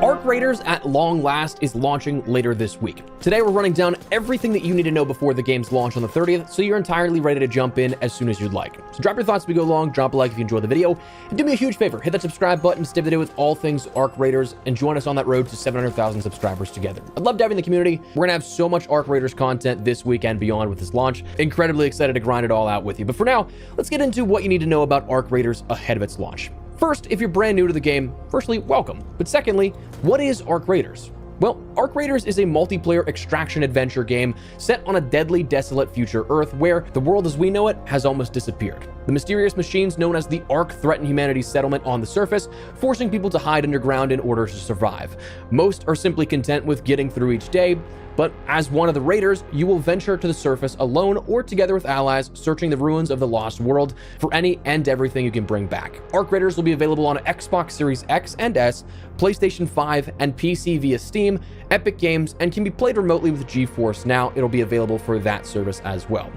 Arc Raiders at long last is launching later this week. Today we're running down everything that you need to know before the game's launch on the 30th, so you're entirely ready to jump in as soon as you'd like. So drop your thoughts as we go along, drop a like if you enjoyed the video, and do me a huge favor, hit that subscribe button to stay up to date with all things Arc Raiders, and join us on that road to 700,000 subscribers together. I'd love to have you in the community. We're gonna have so much Arc Raiders content this week and beyond with this launch. Incredibly excited to grind it all out with you. But for now, let's get into what you need to know about Arc Raiders ahead of its launch. First, if you're brand new to the game, firstly, welcome. But secondly, what is Arc Raiders? Well, Arc Raiders is a multiplayer extraction adventure game set on a deadly, desolate future Earth where the world as we know it has almost disappeared. The mysterious machines known as the Ark threaten humanity's settlement on the surface, forcing people to hide underground in order to survive. Most are simply content with getting through each day, but as one of the Raiders, you will venture to the surface alone or together with allies, searching the ruins of the lost world for any and everything you can bring back. Arc Raiders will be available on Xbox Series X and S, PlayStation 5, and PC via Steam, Epic Games, and can be played remotely with GeForce Now. It'll be available for that service as well.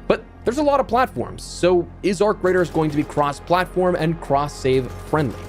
But there's a lot of platforms, so is Arc Raiders going to be cross-platform and cross-save friendly?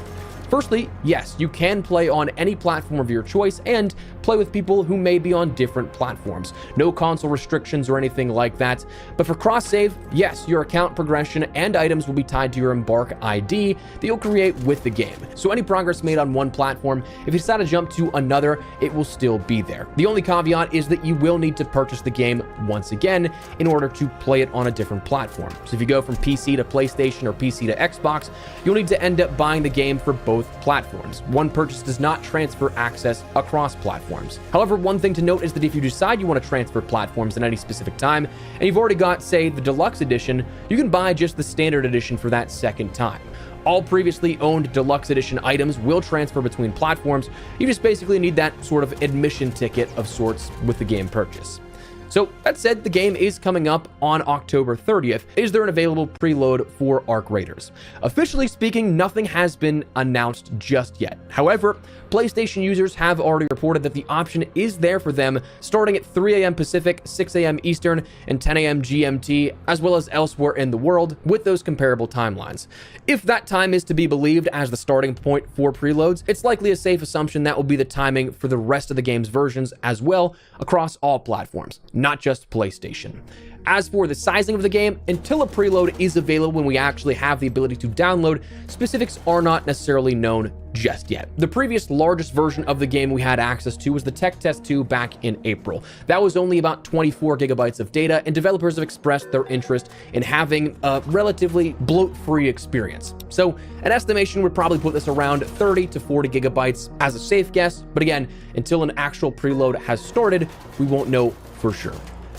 Firstly, yes, you can play on any platform of your choice and play with people who may be on different platforms. No console restrictions or anything like that. But for cross-save, yes, your account progression and items will be tied to your Embark ID that you'll create with the game. So any progress made on one platform, if you decide to jump to another, it will still be there. The only caveat is that you will need to purchase the game once again in order to play it on a different platform. So if you go from PC to PlayStation or PC to Xbox, you'll need to end up buying the game for both platforms. One purchase does not transfer access across platforms. However, one thing to note is that if you decide you want to transfer platforms at any specific time, and you've already got, say, the deluxe edition, you can buy just the standard edition for that second time. All previously owned deluxe edition items will transfer between platforms. You just basically need that sort of admission ticket of sorts with the game purchase. So that said, the game is coming up on October 30th. Is there an available preload for Arc Raiders? Officially speaking, nothing has been announced just yet. However, PlayStation users have already reported that the option is there for them starting at 3 a.m. Pacific, 6 a.m. Eastern, and 10 a.m. GMT, as well as elsewhere in the world with those comparable timelines. If that time is to be believed as the starting point for preloads, it's likely a safe assumption that will be the timing for the rest of the game's versions as well across all platforms, not just PlayStation. As for the sizing of the game, until a preload is available when we actually have the ability to download, specifics are not necessarily known just yet. The previous largest version of the game we had access to was the Tech Test 2 back in April. That was only about 24 gigabytes of data, and developers have expressed their interest in having a relatively bloat-free experience. So an estimation would probably put this around 30 to 40 gigabytes as a safe guess, but again, until an actual preload has started, we won't know for sure.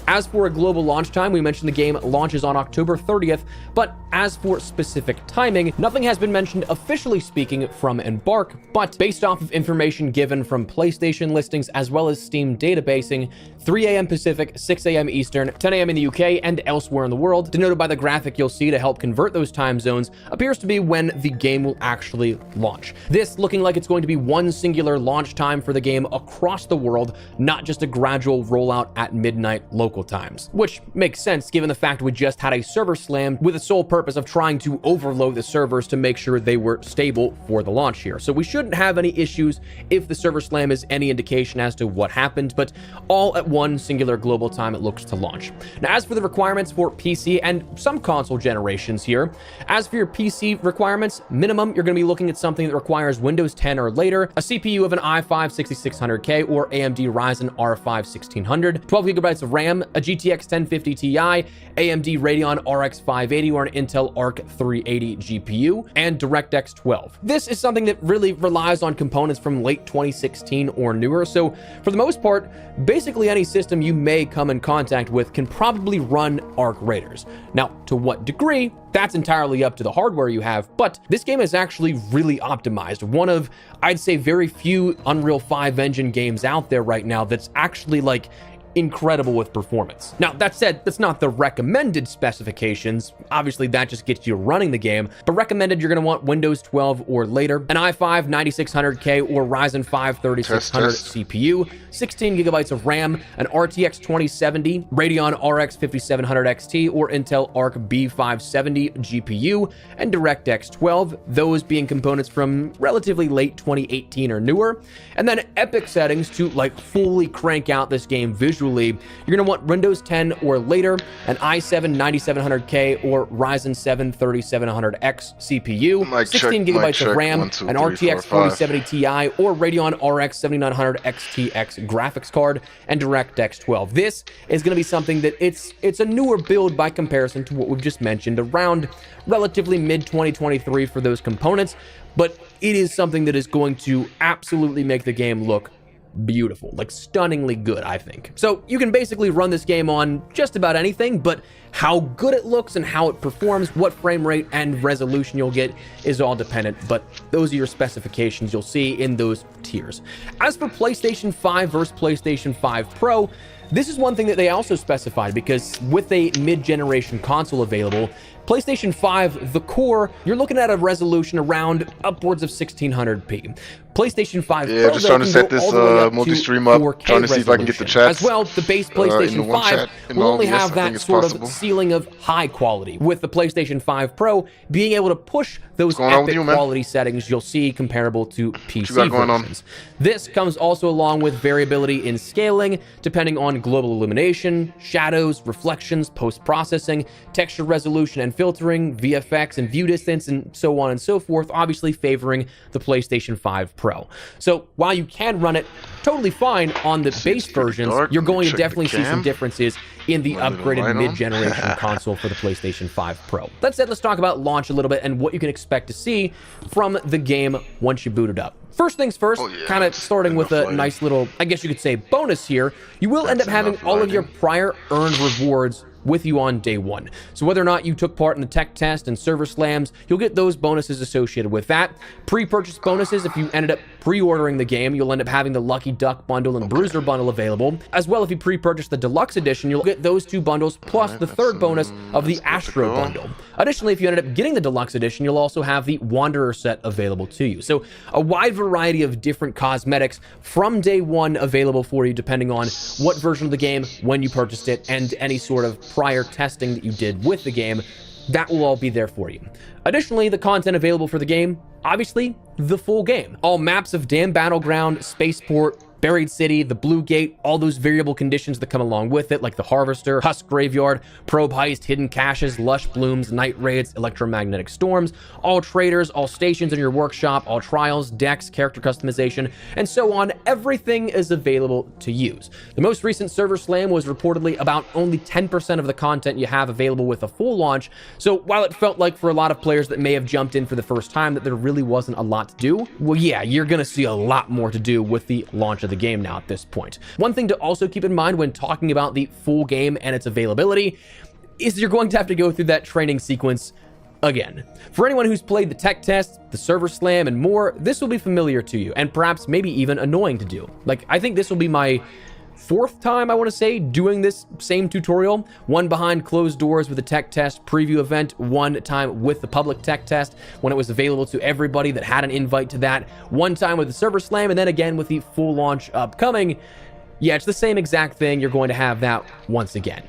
As for a global launch time, we mentioned the game launches on October 30th, but as for specific timing, nothing has been mentioned officially speaking from Embark, but based off of information given from PlayStation listings as well as Steam databasing, 3 a.m. Pacific, 6 a.m. Eastern, 10 a.m. in the UK, and elsewhere in the world, denoted by the graphic you'll see to help convert those time zones, appears to be when the game will actually launch. This looking like it's going to be one singular launch time for the game across the world, not just a gradual rollout at midnight local times, which makes sense given the fact we just had a server slam with the sole purpose of trying to overload the servers to make sure they were stable for the launch here. So we shouldn't have any issues if the server slam is any indication as to what happened, but all at one singular global time it looks to launch. Now, as for the requirements for PC and some console generations here, as for your PC requirements, minimum, you're going to be looking at something that requires Windows 10 or later, a CPU of an i5-6600K or AMD Ryzen R5 1600, 12 gigabytes of RAM, a GTX 1050 Ti, AMD Radeon RX 580 or an Intel Arc 380 GPU, and DirectX 12. This is something that really relies on components from late 2016 or newer, so for the most part, basically any system you may come in contact with can probably run Arc Raiders. Now, to what degree, that's entirely up to the hardware you have, but this game is actually really optimized. One of, I'd say, very few Unreal 5 engine games out there right now that's actually like incredible with performance. Now, that said, that's not the recommended specifications. Obviously, that just gets you running the game, but recommended, you're going to want Windows 12 or later, an i5 9600K or Ryzen 5 3600 CPU, 16 gigabytes of RAM, an RTX 2070, Radeon RX 5700 XT, or Intel Arc B570 GPU, and DirectX 12, those being components from relatively late 2018 or newer. And then epic settings to like fully crank out this game visually, you're going to want Windows 10 or later, an i7 9700K or Ryzen 7 3700X CPU, 16 gigabytes of RAM, an RTX 4070 Ti or Radeon RX 7900 XTX graphics card, and DirectX 12. This is going to be something that it's a newer build by comparison to what we've just mentioned, around relatively mid 2023 for those components, but it is something that is going to absolutely make the game look beautiful, like stunningly good, I think. So you can basically run this game on just about anything, but how good it looks and how it performs, what frame rate and resolution you'll get is all dependent, but those are your specifications you'll see in those tiers. As for PlayStation 5 versus PlayStation 5 Pro, this is one thing that they also specified, because with a mid-generation console available, PlayStation 5, the core, you're looking at a resolution around upwards of 1600p. PlayStation 5 Pro, just trying to set this multi-stream up, trying to see if I can get the chat. As well, the base PlayStation 5 will only have that sort of ceiling of high quality, with the PlayStation 5 Pro being able to push those epic quality settings you'll see comparable to PC versions. This comes also along with variability in scaling, depending on global illumination, shadows, reflections, post-processing, texture resolution and filtering, VFX and view distance, and so on and so forth, obviously favoring the PlayStation 5 Pro. So while you can run it totally fine on the base versions, you're going to definitely see some differences in the upgraded mid-generation console for the PlayStation 5 Pro. That said, let's talk about launch a little bit and what you can expect to see from the game once you boot it up. First things first, kind of starting with a nice little, I guess you could say, bonus here, you will end up having all of your prior earned rewards with you on day one. So whether or not you took part in the tech test and server slams, you'll get those bonuses associated with that. Pre-purchase bonuses, if you ended up pre-ordering the game, you'll end up having the Lucky Duck bundle and Bruiser bundle available. As well, if you pre-purchase the deluxe edition, you'll get those two bundles plus the third bonus of the Astro bundle. Additionally, if you ended up getting the deluxe edition, you'll also have the Wanderer set available to you. So a wide variety of different cosmetics from day one available for you, depending on what version of the game, when you purchased it, and any sort of prior testing that you did with the game. That will all be there for you. Additionally, the content available for the game, obviously, the full game. All maps of Dam Battleground, Spaceport, Buried City, the Blue Gate, all those variable conditions that come along with it, like the Harvester, Husk Graveyard, Probe Heist, Hidden Caches, Lush Blooms, Night Raids, Electromagnetic Storms, all traders, all stations in your workshop, all trials, decks, character customization, and so on. Everything is available to use. The most recent server slam was reportedly about only 10% of the content you have available with a full launch, so while it felt like for a lot of players that may have jumped in for the first time that there really wasn't a lot to do, well, yeah, you're gonna see a lot more to do with the launch of the game now at this point. One thing to also keep in mind when talking about the full game and its availability is you're going to have to go through that training sequence again. For anyone who's played the tech test, the server slam, and more, this will be familiar to you and perhaps maybe even annoying to do. Like, I think this will be my fourth time, I want to say, doing this same tutorial. One behind closed doors with a tech test preview event, one time with the public tech test when it was available to everybody that had an invite to that, one time with the server slam, and then again with the full launch upcoming. Yeah, it's the same exact thing. You're going to have that once again.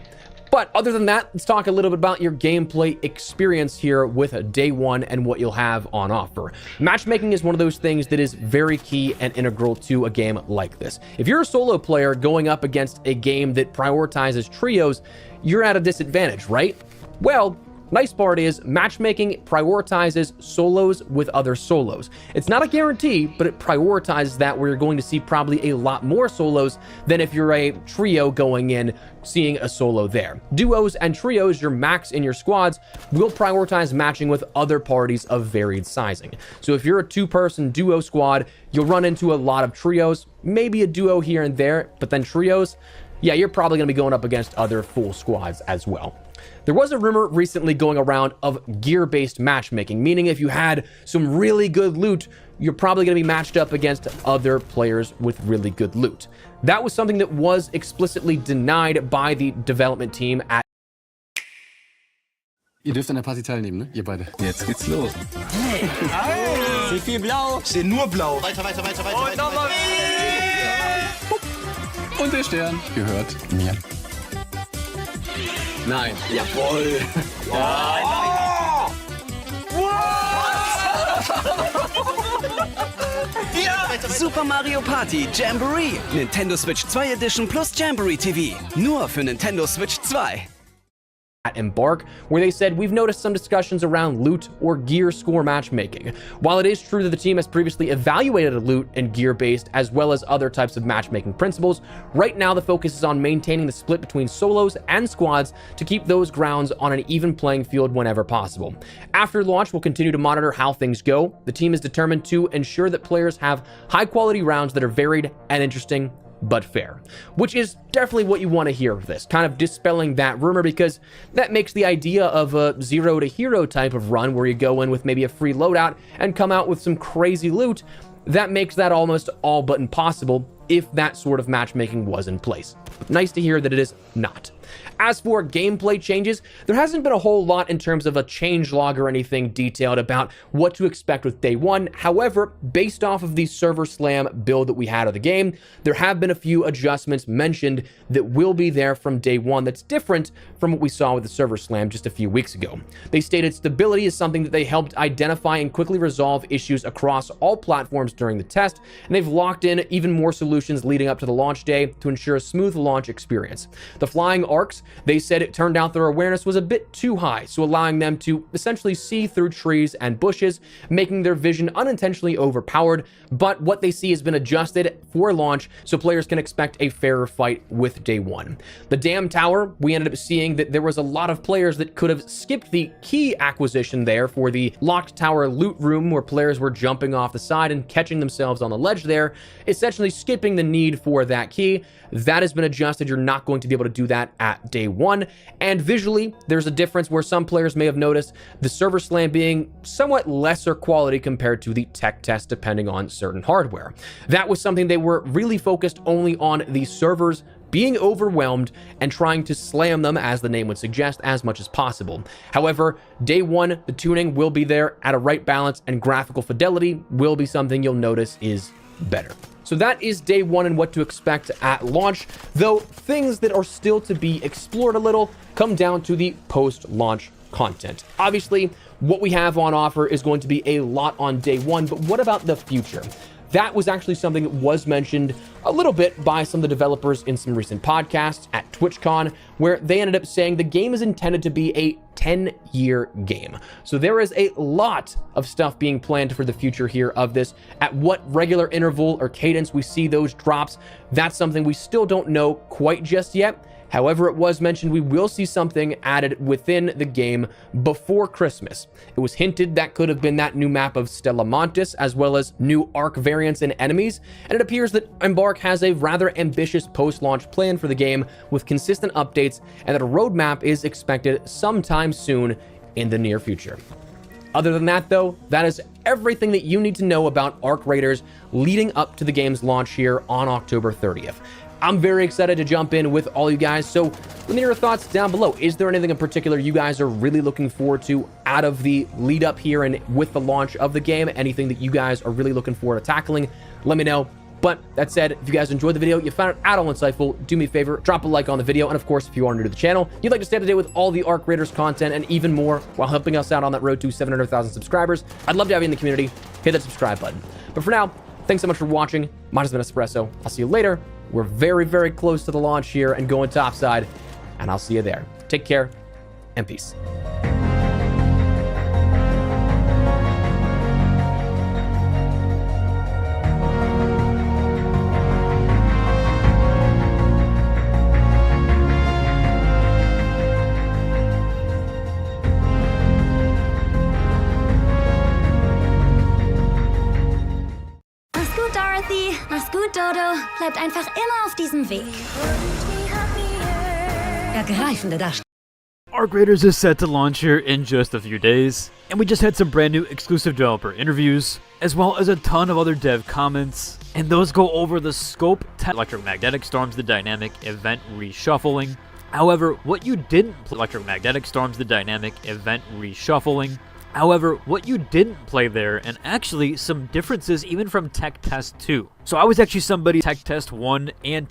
But other than that, let's talk a little bit about your gameplay experience here with day one and what you'll have on offer. Matchmaking is one of those things that is very key and integral to a game like this. If you're a solo player going up against a game that prioritizes trios, you're at a disadvantage, right? Well, nice part is matchmaking prioritizes solos with other solos. It's not a guarantee, but it prioritizes that, where you're going to see probably a lot more solos than if you're a trio going in seeing a solo there. Duos and trios, your max in your squads, will prioritize matching with other parties of varied sizing. So if you're a two-person duo squad, you'll run into a lot of trios, maybe a duo here and there, but then trios, yeah, you're probably going to be going up against other full squads as well. There was a rumor recently going around of gear-based matchmaking, meaning if you had some really good loot, you're probably going to be matched up against other players with really good loot. That was something that was explicitly denied by the development team at. Ihr dürft an der Party teilnehmen, ne? Ihr beide. Jetzt geht's los. Hey! Steht viel blau. Steht nur blau. Weiter. Und nochmal. Und der Stern gehört mir. Nein. Jawohl. Ja. Ja. Super Mario Party Jamboree. Nintendo Switch 2 Edition plus Jamboree TV. Nur für Nintendo Switch 2. At Embark, where they said, we've noticed some discussions around loot or gear score matchmaking. While it is true that the team has previously evaluated a loot and gear-based as well as other types of matchmaking principles, right now the focus is on maintaining the split between solos and squads to keep those grounds on an even playing field whenever possible. After launch, we'll continue to monitor how things go. The team is determined to ensure that players have high-quality rounds that are varied and interesting, but fair, which is definitely what you want to hear of this, kind of dispelling that rumor, because that makes the idea of a zero to hero type of run where you go in with maybe a free loadout and come out with some crazy loot, that makes that almost all but impossible if that sort of matchmaking was in place. Nice to hear that it is not. As for gameplay changes, there hasn't been a whole lot in terms of a changelog or anything detailed about what to expect with day one. However, based off of the server slam build that we had of the game, there have been a few adjustments mentioned that will be there from day one that's different from what we saw with the server slam just a few weeks ago. They stated stability is something that they helped identify and quickly resolve issues across all platforms during the test, and they've locked in even more solutions leading up to the launch day to ensure a smooth launch experience. The flying arcs, they said it turned out their awareness was a bit too high, so allowing them to essentially see through trees and bushes, making their vision unintentionally overpowered, but what they see has been adjusted for launch so players can expect a fairer fight with day one. The dam tower, we ended up seeing that there was a lot of players that could have skipped the key acquisition there for the locked tower loot room where players were jumping off the side and catching themselves on the ledge there, essentially skipping the need for that key. That has been adjusted. You're not going to be able to do that at day one. And visually, there's a difference where some players may have noticed the server slam being somewhat lesser quality compared to the tech test, depending on certain hardware. That was something they were really focused only on the servers being overwhelmed and trying to slam them, as the name would suggest, as much as possible. However, day one, the tuning will be there at a right balance, and graphical fidelity will be something you'll notice is better. So that is day one and what to expect at launch, though things that are still to be explored a little come down to the post-launch content. Obviously, what we have on offer is going to be a lot on day one, but what about the future? That was actually something that was mentioned a little bit by some of the developers in some recent podcasts at TwitchCon, where they ended up saying the game is intended to be a 10-year game. So there is a lot of stuff being planned for the future here of this. At what regular interval or cadence we see those drops, that's something we still don't know quite just yet. However, it was mentioned we will see something added within the game before Christmas. It was hinted that could have been that new map of Stella Montis, as well as new Ark variants and enemies, and it appears that Embark has a rather ambitious post-launch plan for the game with consistent updates, and that a roadmap is expected sometime soon in the near future. Other than that, though, that is everything that you need to know about Ark Raiders leading up to the game's launch here on October 30th. I'm very excited to jump in with all you guys, so let me know your thoughts down below. Is there anything in particular you guys are really looking forward to out of the lead up here and with the launch of the game? Anything that you guys are really looking forward to tackling? Let me know. But that said, if you guys enjoyed the video, you found it at all insightful, do me a favor, drop a like on the video. And of course, if you are new to the channel, you'd like to stay up to date with all the Ark Raiders content and even more while helping us out on that road to 700,000 subscribers, I'd love to have you in the community. Hit that subscribe button. But for now, thanks so much for watching. Mine has been Espresso. I'll see you later. We're very, very close to the launch here and going topside, and I'll see you there. Take care and peace. Mach's gut, Dodo. Bleibt einfach immer auf diesem Weg. Ergreifende Darstellung. Arc Raiders is set to launch here in just a few days, and we just had some brand new exclusive developer interviews, as well as a ton of other dev comments, and those go over the scope, electromagnetic storms, the dynamic event reshuffling. However, what you didn't play, electromagnetic storms, the dynamic event reshuffling. However, what you didn't play there, and actually some differences even from Tech Test 2. So I was actually somebody Tech Test 1 and